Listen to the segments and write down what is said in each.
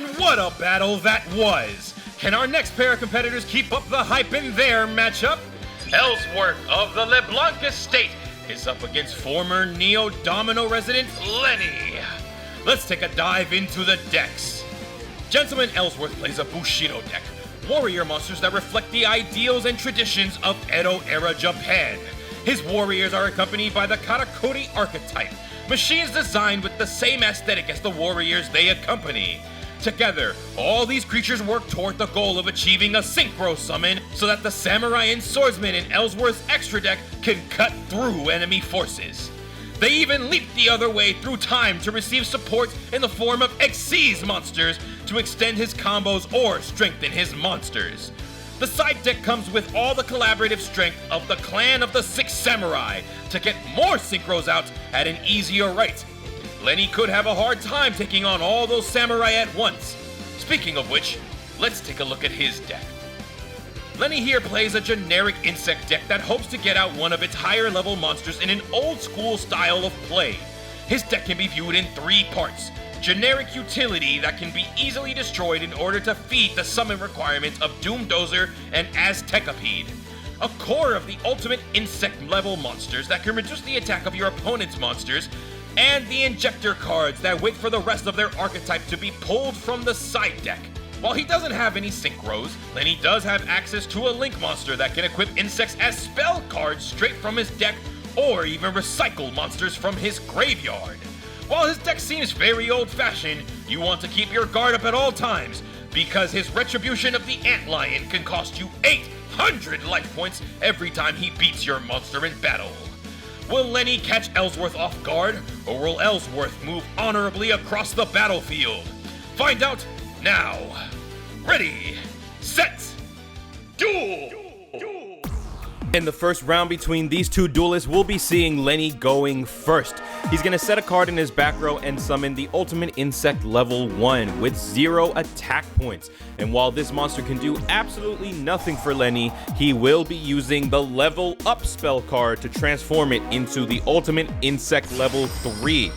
And what a battle that was! Can our next pair of competitors keep up the hype in their matchup? Elsworth of the LeBlanc Estate is up against former Neo-Domino resident Lenny. Let's take a dive into the decks. Gentleman Elsworth plays a Bushido deck, warrior monsters that reflect the ideals and traditions of Edo-era Japan. His warriors are accompanied by the Karakuri archetype, machines designed with the same aesthetic as the warriors they accompany. Together, all these creatures work toward the goal of achieving a synchro summon so that the samurai and swordsman in Elsworth's extra deck can cut through enemy forces. They even leap the other way through time to receive support in the form of Xyz monsters to extend his combos or strengthen his monsters. The side deck comes with all the collaborative strength of the Clan of the Six Samurai to get more synchros out at an easier rate. Lenny could have a hard time taking on all those samurai at once. Speaking of which, let's take a look at his deck. Lenny here plays a generic insect deck that hopes to get out one of its higher level monsters in an old school style of play. His deck can be viewed in 3 parts. Generic utility that can be easily destroyed in order to feed the summon requirements of Doom Dozer and Aztecapede. A core of the ultimate insect level monsters that can reduce the attack of your opponent's monsters, and the injector cards that wait for the rest of their archetype to be pulled from the side deck. While he doesn't have any synchros, Lenny does have access to a link monster that can equip insects as spell cards straight from his deck, or even recycle monsters from his graveyard. While his deck seems very old-fashioned, you want to keep your guard up at all times, because his Retribution of the Antlion can cost you 800 life points every time he beats your monster in battle. Will Lenny catch Elsworth off guard, or will Elsworth move honorably across the battlefield? Find out now. Ready, set, duel! In the first round between these two duelists, we'll be seeing Lenny going first. He's going to set a card in his back row and summon the Ultimate Insect level 1 with 0 attack points. And while this monster can do absolutely nothing for Lenny, he will be using the level up spell card to transform it into the Ultimate Insect level 3.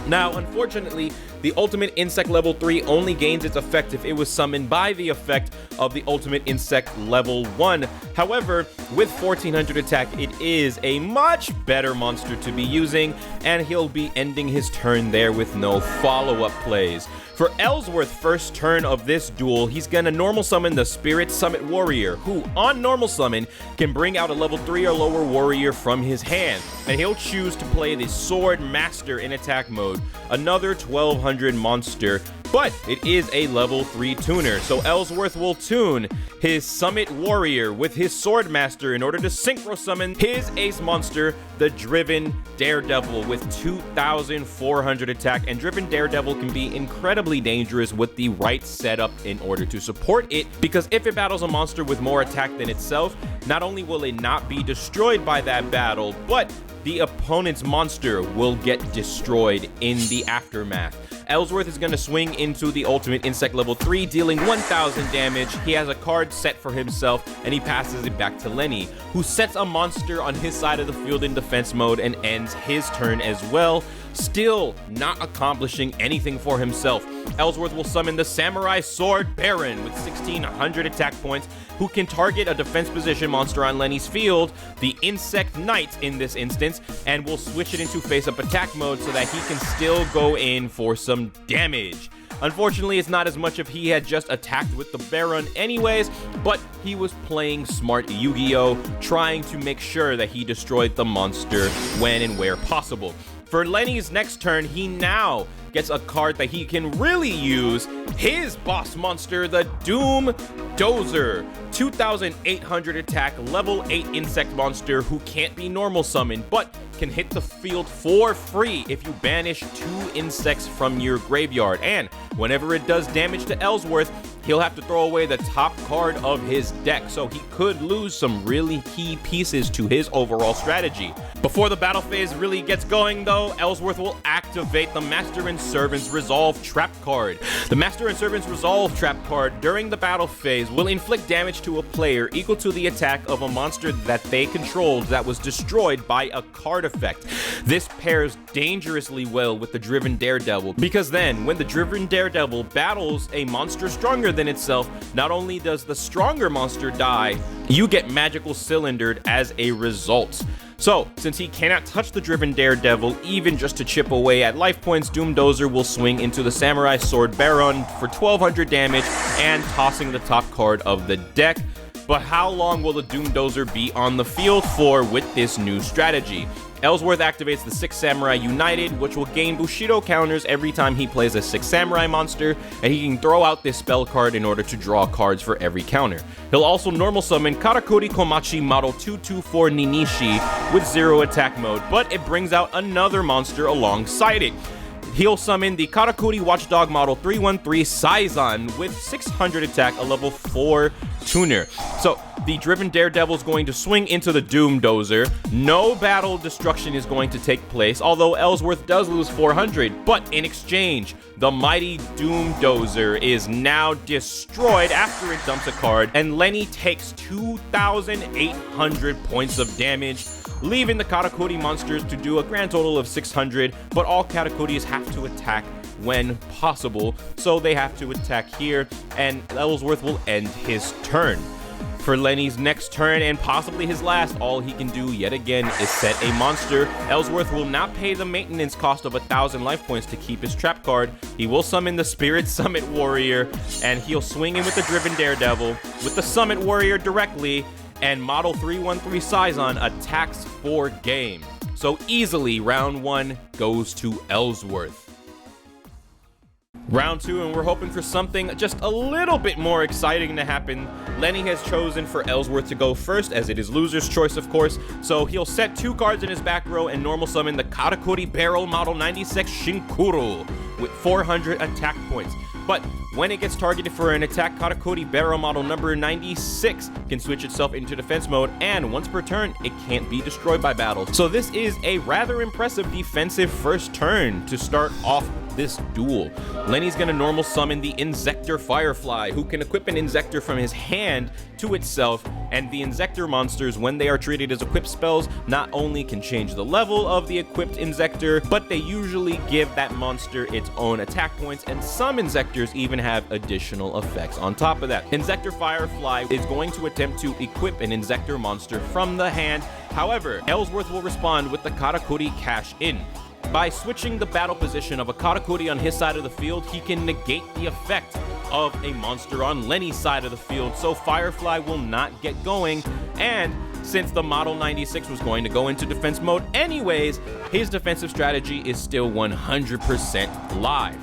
Now, unfortunately, the Ultimate Insect level 3 only gains its effect if it was summoned by the effect of the Ultimate Insect level 1. However, with 1400 attack, it is a much better monster to be using, and he'll be ending his turn there with no follow-up plays. For Elsworth's first turn of this duel, he's gonna normal summon the Spirit Summit Warrior, who on normal summon can bring out a level 3 or lower warrior from his hand, and he'll choose to play the Sword Master in attack mode, another 1200 monster, but it is a level 3 tuner, so Elsworth will tune his Summit Warrior with his Sword Master in order to synchro summon his ace monster, the Driven Daredevil, with 2400 attack. And Driven Daredevil can be incredibly dangerous with the right setup in order to support it, because if it battles a monster with more attack than itself, not only will it not be destroyed by that battle, but the opponent's monster will get destroyed in the aftermath. Elsworth is going to swing into the Ultimate Insect level 3, dealing 1000 damage. He has a card set for himself, and he passes it back to Lenny, who sets a monster on his side of the field in defense mode and ends his turn as well, still not accomplishing anything for himself. Elsworth will summon the Samurai Sword Baron with 1600 attack points, who can target a defense position monster on Lenny's field, the Insect Knight in this instance, and will switch it into face-up attack mode so that he can still go in for some damage. Unfortunately, it's not as much if he had just attacked with the Baron anyways, but he was playing smart Yu-Gi-Oh!, trying to make sure that he destroyed the monster when and where possible. For Lenny's next turn, he now gets a card that he can really use, his boss monster, the Doom Dozer. 2800 attack, level 8 insect monster who can't be normal summoned, but can hit the field for free if you banish 2 insects from your graveyard. And whenever it does damage to Elsworth, he'll have to throw away the top card of his deck, so he could lose some really key pieces to his overall strategy. Before the battle phase really gets going though, Elsworth will activate the Master and Servant's Resolve trap card. The Master and Servant's Resolve trap card during the battle phase will inflict damage to a player equal to the attack of a monster that they controlled that was destroyed by a card effect. This pairs dangerously well with the Driven Daredevil, because then when the Driven Daredevil battles a monster stronger than itself, not only does the stronger monster die, you get magical cylindered as a result. So, since he cannot touch the Driven Daredevil even just to chip away at life points, Doomdozer will swing into the Samurai Sword Baron for 1200 damage and tossing the top card of the deck. But how long will the Doomdozer be on the field for with this new strategy? Elsworth activates the 6 Samurai United, which will gain Bushido counters every time he plays a 6 Samurai monster, and he can throw out this spell card in order to draw cards for every counter. He'll also normal summon Karakuri Komachi Model 224 Ninishi with 0 attack mode, but it brings out another monster alongside it. He'll summon the Karakuri Watchdog Model 313 Saizan with 600 attack, a level 4 tuner. So the Driven Daredevil is going to swing into the Doomdozer. No battle destruction is going to take place, although Elsworth does lose 400. But in exchange, the mighty Doomdozer is now destroyed after it dumps a card, and Lenny takes 2,800 points of damage, leaving the Karakuri monsters to do a grand total of 600, but all Karakuris have to attack when possible, so they have to attack here, and Elsworth will end his turn. For Lenny's next turn, and possibly his last, all he can do yet again is set a monster. Elsworth will not pay the maintenance cost of 1,000 life points to keep his trap card. He will summon the Spirit Summit Warrior, and he'll swing in with the Driven Daredevil, with the Summit Warrior directly, and Model 313 Saizan attacks for game. So easily, round 1 goes to Elsworth. Round 2, and we're hoping for something just a little bit more exciting to happen. Lenny has chosen for Elsworth to go first, as it is loser's choice, of course. So he'll set 2 cards in his back row and normal summon the Karakuri Barrel Model 96 Shinkuru with 400 attack points. But when it gets targeted for an attack, Karakuri Barrel Model number 96 can switch itself into defense mode, and once per turn, it can't be destroyed by battle. So this is a rather impressive defensive first turn to start off this duel. Lenny's gonna normal summon the Insector Firefly, who can equip an Insector from his hand to itself, and the Insector monsters, when they are treated as equipped spells, not only can change the level of the equipped Insector, but they usually give that monster its own attack points, and some Insectors even have additional effects on top of that. Insector Firefly is going to attempt to equip an Insector monster from the hand. However, Elsworth will respond with the Karakuri Cash In. By switching the battle position of a Karakuri on his side of the field, he can negate the effect of a monster on Lenny's side of the field, so Firefly will not get going, and since the Model 96 was going to go into defense mode anyways, his defensive strategy is still 100% live.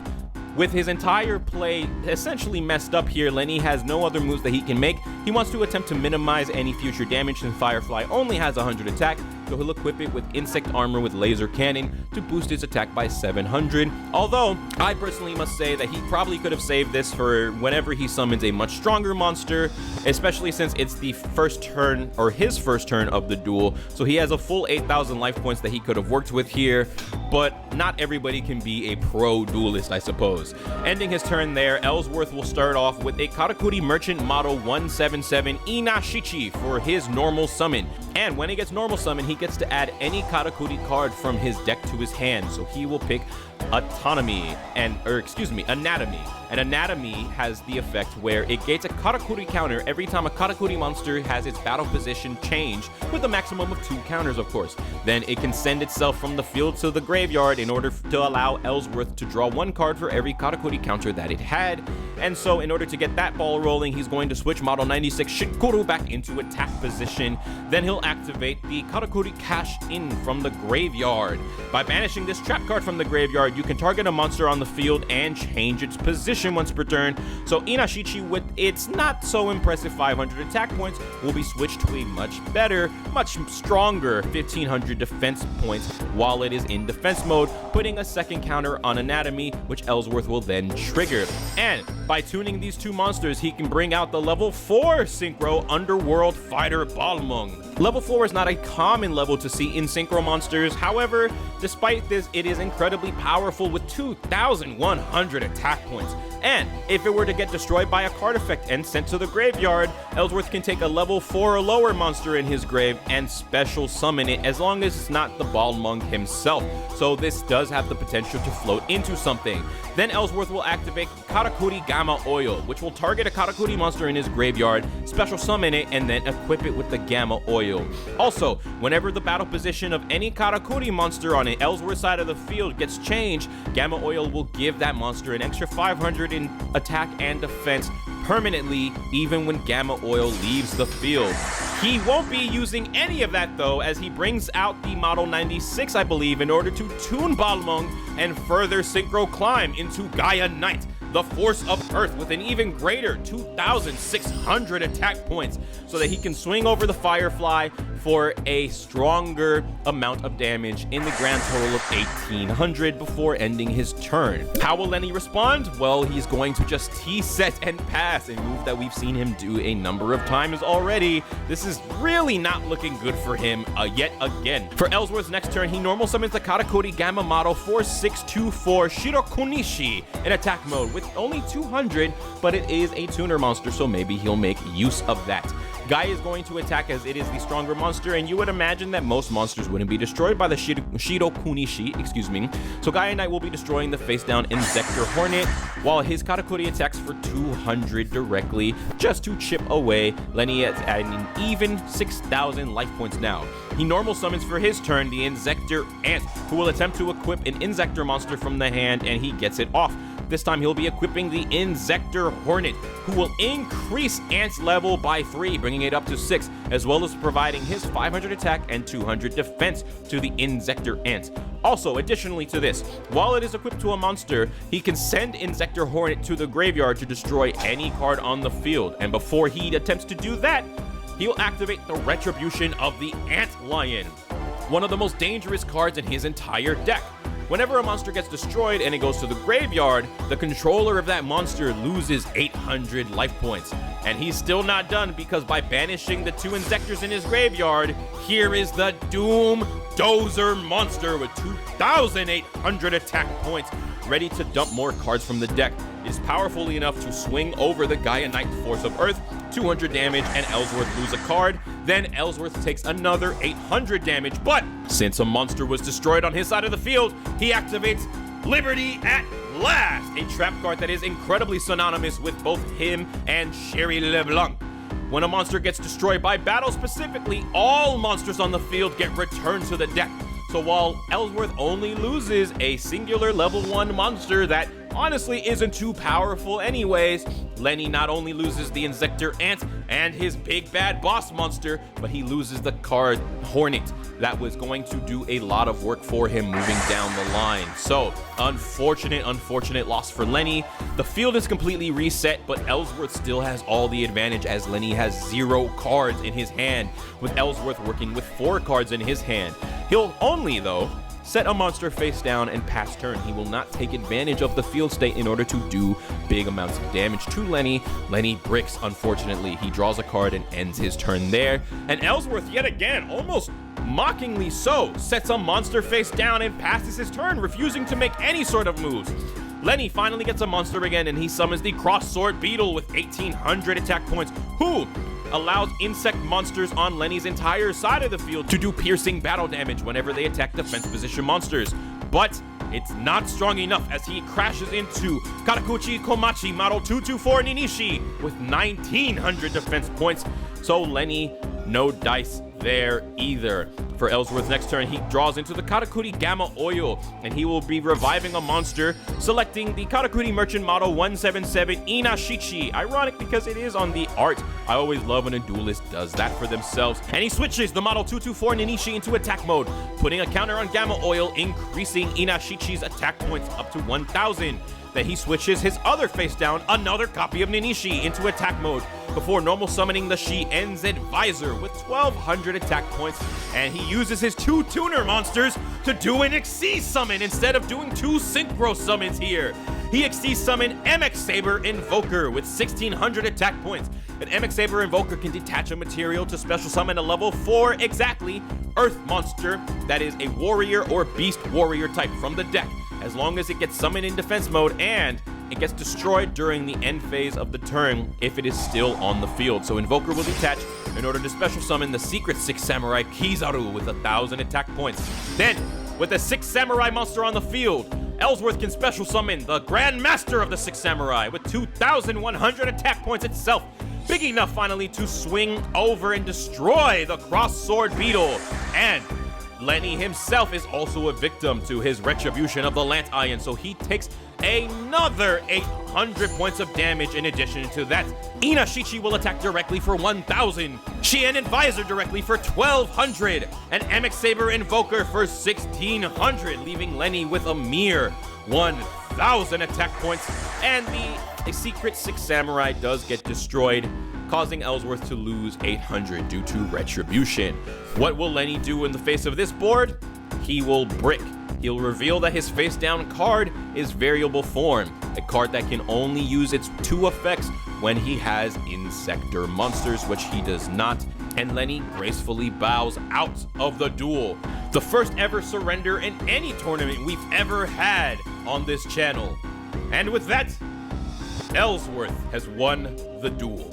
With his entire play essentially messed up here, Lenny has no other moves that he can make. He wants to attempt to minimize any future damage since Firefly only has 100 attack, so he'll equip it with Insect Armor with Laser Cannon to boost its attack by 700. Although, I personally must say that he probably could have saved this for whenever he summons a much stronger monster, especially since it's the first turn, or his first turn of the duel, so he has a full 8,000 life points that he could have worked with here, but not everybody can be a pro duelist, I suppose. Ending his turn there, Elsworth will start off with a Karakuri Merchant Model 177 Inashichi for his normal summon. And when he gets normal summon, he gets to add any Karakuri card from his deck to his hand. So he will pick Anatomy. And Anatomy has the effect where it gains a Karakuri counter every time a Karakuri monster has its battle position changed, with a maximum of 2 counters, of course. Then it can send itself from the field to the graveyard in order to allow Elsworth to draw 1 card for every Karakuri counter that it had. And so in order to get that ball rolling, he's going to switch Model 96 Shinkuru back into attack position. Then he'll activate the Karakuri Cash In from the graveyard. By banishing this trap card from the graveyard, you can target a monster on the field and change its position once per turn. So Inashichi, with its not so impressive 500 attack points, will be switched to a much better, much stronger 1,500 defense points while it is in defense mode, putting a second counter on Anatomy, which Elsworth will then trigger. And By tuning these two monsters, he can bring out the level 4 Synchro Underworld Fighter Balmung. Level 4 is not a common level to see in Synchro monsters. However, despite this, it is incredibly powerful with 2,100 attack points. And if it were to get destroyed by a card effect and sent to the graveyard, Elsworth can take a level 4 or lower monster in his grave and special summon it as long as it's not the Balmung himself. So this does have the potential to float into something. Then Elsworth will activate Karakuri Gamma Oil, which will target a Karakuri monster in his graveyard, special summon it, and then equip it with the Gamma Oil. Also, whenever the battle position of any Karakuri monster on an Elsworth side of the field gets changed, Gamma Oil will give that monster an extra 500 in attack and defense permanently, even when Gamma Oil leaves the field. He won't be using any of that though, as he brings out the Model 96, I believe, in order to tune Balmung and further synchro climb into Gaia Knight, the force of Earth, with an even greater 2,600 attack points, so that he can swing over the Firefly for a stronger amount of damage in the grand total of 1,800 before ending his turn. How will Lenny respond? Well, he's going to just T-set and pass, a move that we've seen him do a number of times already. This is really not looking good for him yet again. For Elsworth's next turn, he normal summons the Karakuri Gamma Model 4624 Shirokunishi in attack mode with only 200, but it is a tuner monster, so maybe he'll make use of that. Guy is going to attack as it is the stronger monster, and you would imagine that most monsters wouldn't be destroyed by the Shirokunishi, So Gaia Knight will be destroying the face-down Inzector Hornet, while his Karakuri attacks for 200 directly, just to chip away. Lenny is at an even 6,000 life points now. He normal summons for his turn the Inzector Ant, who will attempt to equip an Inzector monster from the hand, and he gets it off. This time he'll be equipping the Inzector Hornet, who will increase Ant's level by 3, bringing it up to 6, as well as providing his 500 attack and 200 defense to the Inzector Ant. Also, additionally to this, while it is equipped to a monster, he can send Inzector Hornet to the graveyard to destroy any card on the field, and before he attempts to do that, he'll activate the Retribution of the Ant Lion, one of the most dangerous cards in his entire deck. Whenever a monster gets destroyed and it goes to the graveyard, the controller of that monster loses 800 life points. And he's still not done, because by banishing the 2 Inzectors in his graveyard, here is the Doom Dozer monster with 2,800 attack points, ready to dump more cards from the deck. It is powerful enough to swing over the Gaia Knight Force of Earth, 200 damage, and Elsworth lose a card. Then Elsworth takes another 800 damage, but since a monster was destroyed on his side of the field, he activates Liberty at Last, a trap card that is incredibly synonymous with both him and Sherry LeBlanc. When a monster gets destroyed by battle specifically, all monsters on the field get returned to the deck. So while Elsworth only loses a singular level 1 monster that honestly isn't too powerful anyways, Lenny not only loses the Inzector Ant and his big bad boss monster, but he loses the card Hornet that was going to do a lot of work for him moving down the line. So unfortunate loss for Lenny. The field is completely reset, but Elsworth still has all the advantage as Lenny has 0 cards in his hand, with Elsworth working with 4 cards in his hand. He'll only, though, set a monster face down and pass turn. He will not take advantage of the field state in order to do big amounts of damage to Lenny. Lenny bricks, unfortunately. He draws a card and ends his turn there. And Elsworth, yet again, almost mockingly so, sets a monster face down and passes his turn, refusing to make any sort of moves. Lenny finally gets a monster again, and he summons the Cross Sword Beetle with 1,800 attack points, who allows insect monsters on Lenny's entire side of the field to do piercing battle damage whenever they attack defense position monsters. But it's not strong enough, as he crashes into Karakuchi Komachi Model 224 Ninishi with 1,900 defense points. So Lenny, no dice there either. For Elsworth's next turn, he draws into the Karakuri Gamma Oil, and he will be reviving a monster, selecting the Karakuri Merchant Model 177 Inashichi. Ironic, because it is on the art. I always love when a duelist does that for themselves. And he switches the Model 224 Ninishi into attack mode, putting a counter on Gamma Oil, increasing Inashichi's attack points up to 1,000. Then he switches his other face down, another copy of Ninishi, into attack mode, before normal summoning the Shi-En's Advisor with 1,200 attack points, and he uses his 2 tuner monsters to do an Xyz summon instead of doing 2 synchro summons here. he exceeds summon MX Saber Invoker with 1600 attack points. An MX Saber Invoker can detach a material to special summon a level 4 exactly Earth monster that is a warrior or beast warrior type from the deck, as long as it gets summoned in defense mode and it gets destroyed during the end phase of the turn if it is still on the field. So Invoker will detach in order to special summon the secret 6 Samurai Kizaru with 1000 attack points. Then, with the 6 Samurai monster on the field, Elsworth can special summon the Grand Master of the 6 Samurai with 2100 attack points itself. Big enough finally to swing over and destroy the Cross Sword Beetle. And Lenny himself is also a victim to his retribution of the Lance Iron, so he takes another 800 points of damage in addition to that. Inashichi will attack directly for 1000, Chien Advisor directly for 1200, and MX Saber Invoker for 1600, leaving Lenny with a mere 1000 attack points, and the secret 6 Samurai does get destroyed, causing Elsworth to lose 800 due to retribution. What will Lenny do in the face of this board? He will brick. He'll reveal that his face down card is variable form, a card that can only use its 2 effects when he has Insector monsters, which he does not, and Lenny gracefully bows out of the duel. The first ever surrender in any tournament we've ever had on this channel. And with that, Elsworth has won the duel.